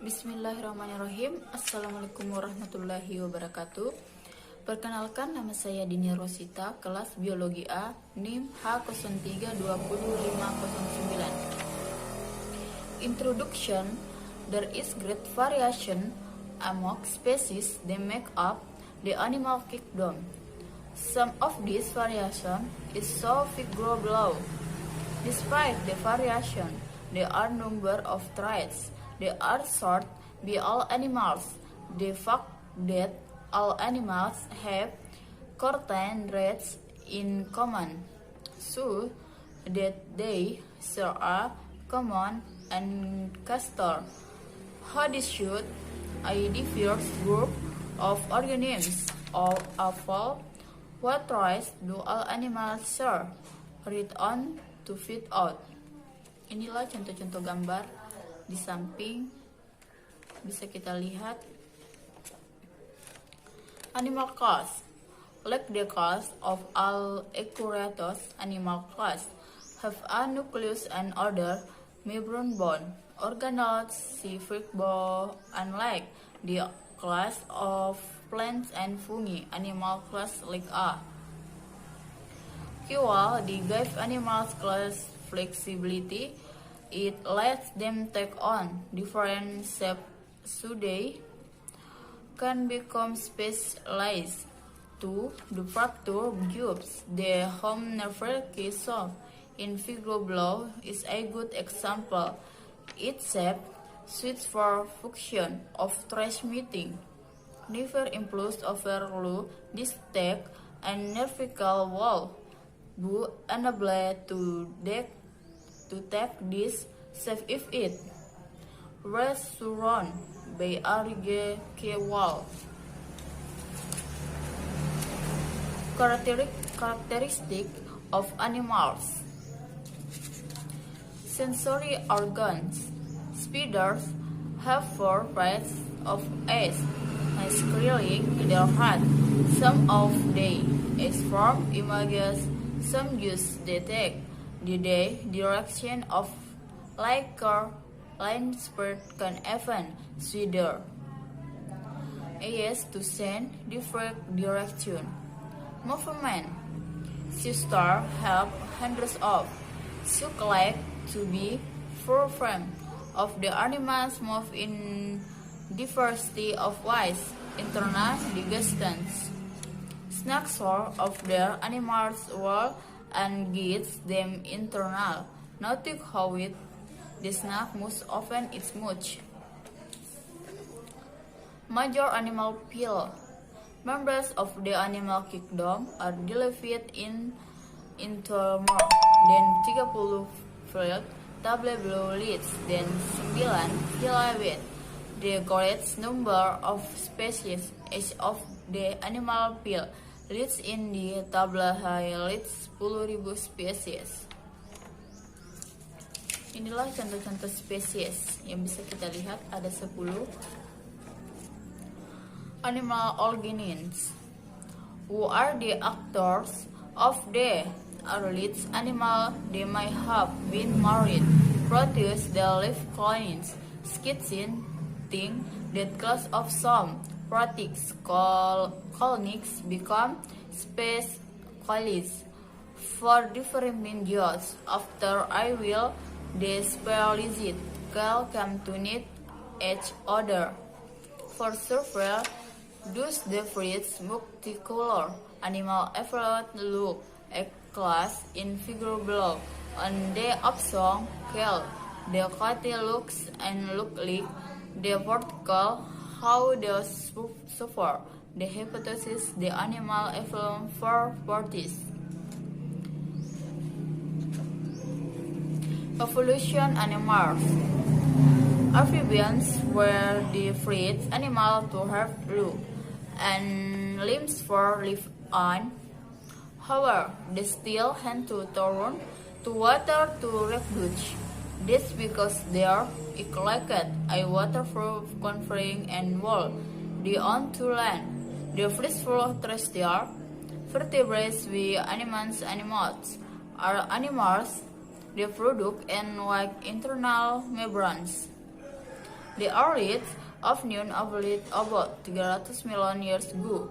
Bismillahirrahmanirrahim. Assalamualaikum warahmatullahi wabarakatuh. Perkenalkan, nama saya Dini Rosita, kelas Biologi A, NIM H03205509. Introduction. There is great variation among species that make up the animal kingdom. Some of this variation is so figure below. Despite the variation, there are number of traits. They are sought by all animals. The fact that all animals have certain traits in common, so that they share a common ancestor. How this should a diverse group of organisms or evolve? What traits do all animals share? Read on to find out. Inilah contoh-contoh gambar. Di samping bisa kita lihat animal class. Like the class of all eukaryotic animal class have a nucleus and other membrane bone organelles, vertebrae, unlike the class of plants and fungi, animal class like A. While the give animals class flexibility, it lets them take on different shapes so they can become specialized. To the fracture groups, the home nerve case in figure below is a good example. Its shape suits for function of transmitting nerve impulse over this stack and nervical wall, but unable to take this shape if it was surrounded by a rigid wall. Characteristic of animals. Sensory organs. Spiders have 4 pairs of eyes scrolling in their head. Some of they form images, some use detect the direction of lighter line spread can even sweeter as to send different direction. Movement. Sisters have hundreds of like to be full frame of the animals move in diversity of ways, internal distance. Snapshot of their animals world and guides them internal. Notice how the snake most often is much. Major animal pile. Members of the animal kingdom are divided into more than 30 field table below lists than 9 phyla with the greatest number of species each of the animal pile. Lists in the tabla highlights 10.000 spesies. Inilah contoh-contoh spesies yang bisa kita lihat, ada 10. Animal organisms. Who are the actors of the earliest animal? They may have been married. Proteus, the live clones. Skitsin, think that class of some protists colonics become specialized for different jobs. After I will the specialized call come to need each other. For several, thus the fruits multicolor animal evolved look a class in figure below. On the upsong scale, the catty looks and look like the vertical. How does suffer the hypothesis the animal evolved for parties? Evolution animals. Amphibians were the first animal to have blue and limbs for live on. However, they still had to turn to water to reproduce. This because they are collected a waterproof covering and wall. They on to land. The first floor terrestrial vertebrates with animals are animals. They produce and like internal membranes. The earliest of known lived about 300 million years ago.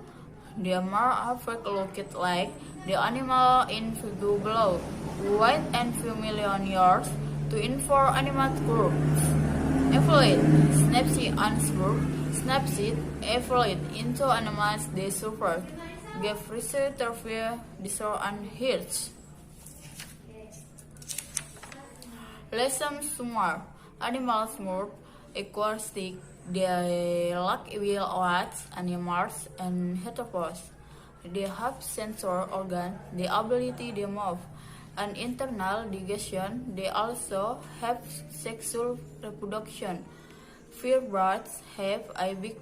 They more perfect looked like the animal in figure below, wide and few million years to infer animal groups. Evolved, Snapseed Ansburg, Snapseed evolved into animals they suffered, gave research interview, disor and hirsch. Lesson summer. Animals move, aquatic, they lack will odds, animals and heteropods. They have sensory organ, the ability to move, and internal digestion. They also have sexual reproduction. Vertebrates have a big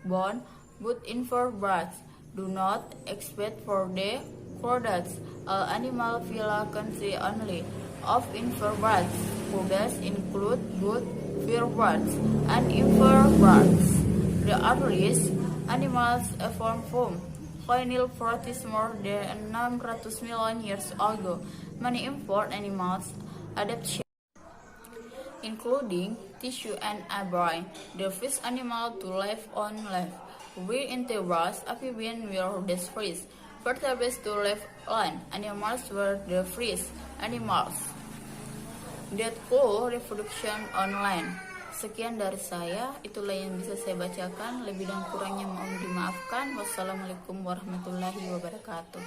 bone, but invertebrates do not, except for the chordates. All animal phyla consist only of invertebrates. Tugas include both vertebrates and invertebrates. The earliest animals evolved from Final protists more than 600 million years ago. Many important animals adaptation, including tissue and a brain. The first animal to live on land were invertebrates. Amphibians were the first vertebrates to live on land. Animals were the first animals that could reproduction on land. Sekian dari saya, itulah yang bisa saya bacakan. Lebih dan kurangnya mohon dimaafkan. Wassalamualaikum warahmatullahi wabarakatuh.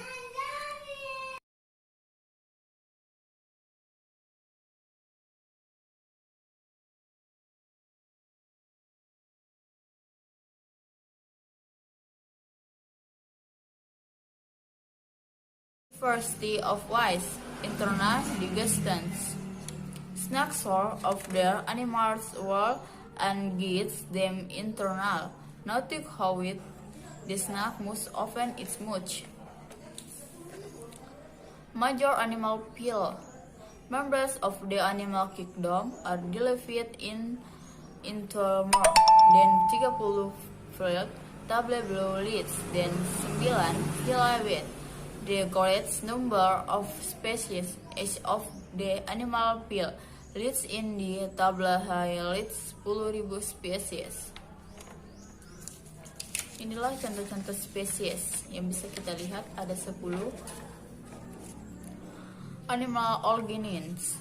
Diversity of wise, internal digestion. Snakes sort of their animals' world and gets them internal. Notice how it the snake most often is much. Major animal pile. Members of the animal kingdom are divided into more than 30 field table below lists than 9 phyla with the greatest number of species each of the animal pile. Lists in the tabla highlights 10.000 spesies. Inilah contoh-contoh spesies yang bisa kita lihat, ada 10. Animal organisms.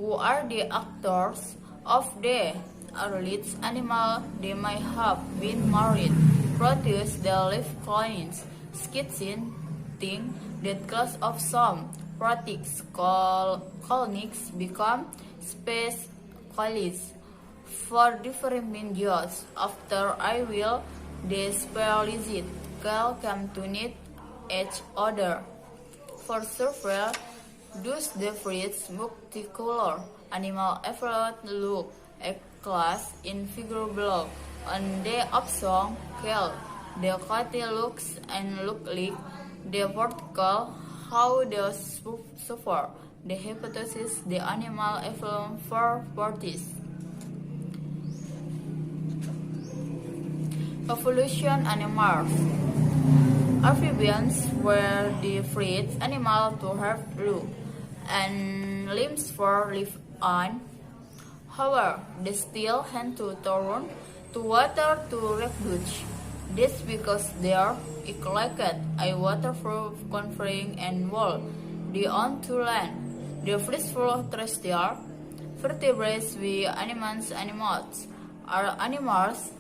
Who are the actors of the earliest animal? They may have been married. Proteus, the live clones. Skitsin, think that class of some protists colonics become space colonies for different means. After I will they specialized come to need each other. For several those different multicolor animal evolved look a class in figure below. On the option scale, the quality looks and look like the vertical. How they suffer. The hypothesis the animal evolved for parties. Evolution animals. Amphibians were the first animal to have blue and limbs for live on. However, they still had to turn to water to reproduce. This because they are collected a waterproof covering and wall. They on to land. The first full terrestrial vertebrates with animals are animals.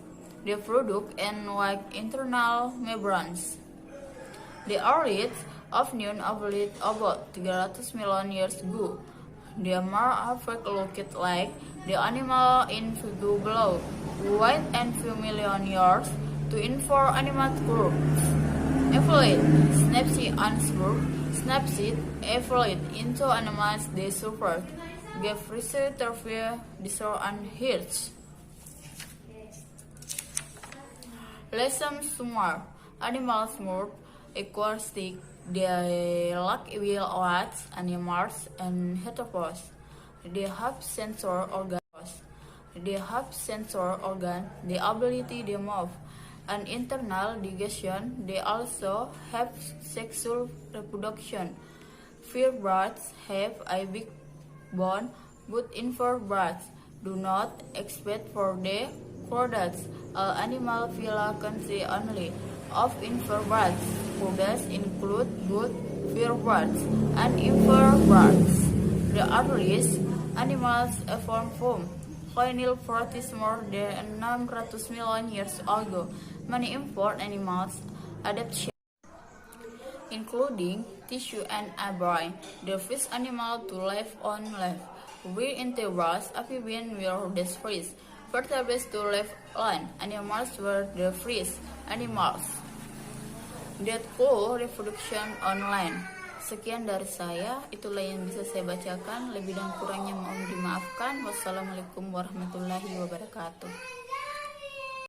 They produce and like internal membranes. The earliest of known lived about 300 million years ago. They more perfect looked like the animal in figure below, wide and few million years to infer animal groups. Evolved, Snapseed Ansburg, Snapseed evolved into animals they suffered, gave research interview, disor and hirsch. Lesson summer. Animals move, aquatic, they lack will odds, animals and heteropods. They have sensory organs. They have sensory organ, the ability to move, and internal digestion. They also have sexual reproduction. Vertebrates have a big bone, but invertebrates Do not expect for the products. All animal phyla consist only of invertebrates. Tugas include both vertebrates and invertebrates. The earliest animals evolved from Final protists more than 600 million years ago. Many important animals adaptation, including tissue and a brain. The first animal to live on land were invertebrates. Amphibians were the first vertebrates to live on land. Animals were the first animals that could reproduction on land. Sekian dari saya, itulah yang bisa saya bacakan. Lebih dan kurangnya mohon dimaafkan. Wassalamualaikum warahmatullahi wabarakatuh.